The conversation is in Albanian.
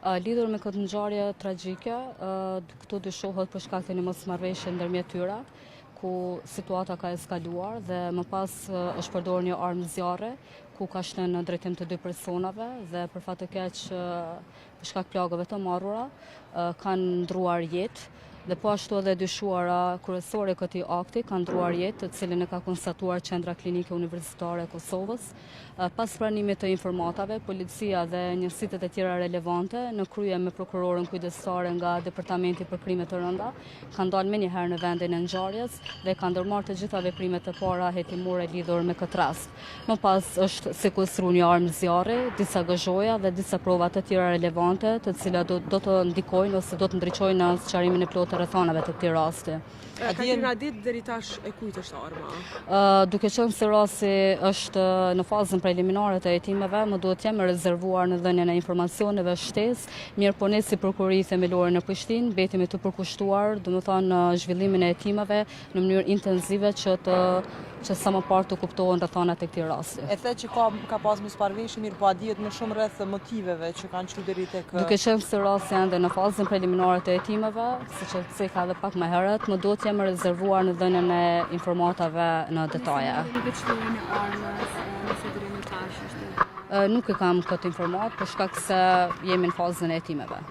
Lidhur me këtë ngjarje tragjike, këtu dyshohet për shkak të një mosmarrëveshje ndërmjet tyre, ku situata ka eskaluar dhe më pas është përdorur një armë zjarre, ku ka shënë në drejtim të dy personave dhe për fat të keq për shkak plagëve të marrura kanë ndruar jetë. Dhe po ashtu edhe dyshuara kryesore e këtij akti ka ndruar jetë, të cilin e ka konstatuar Qendra Klinike Universitare e Kosovës. Pas pranimit të informatave, policia dhe njësitet e tjera relevante, në krye me prokurorën kujdestare nga Departamenti për Krime të Rënda, kanë dalë menjëherë në vendin e ngjarjes dhe kanë ndërmarrë të gjitha veprimet e para hetimore lidhur me këtë rast. Më pas është sekuestruar një armë zjarri, disa gëzhoja dhe disa prova të tjera relevante, të cilat do të ndikojnë ose do të ndriçojnë në sqarimin e plotë të rrethanave të këtij rasti. Ka ditë deri tash e kujt është arma? Duke qenë se rasti është në fazën preliminare të hetimeve, më duhet të jemi rezervuar në dhënien e informacioneve shtesë, mirë po ne si prokurori themelore në Prishtinë mbetemi të përkushtuar, domethënë në zhvillimin e hetimeve në mënyrë intensive që sa më parë të kuptohen rrethanat e këtij rasti. E the që ka pas mosmarrëveshje, mirë po a dihet më shumë rreth motiveve që kanë çuar deri tek. Duke qenë se rasti ende në fazën preliminare të hetimeve, siç e theka edhe pak më herët, më duhet të jemi rezervuar në dhënien e informatave në detaje. Nuk e kam këtë informat për shkak se jemi në fazën e hetimeve.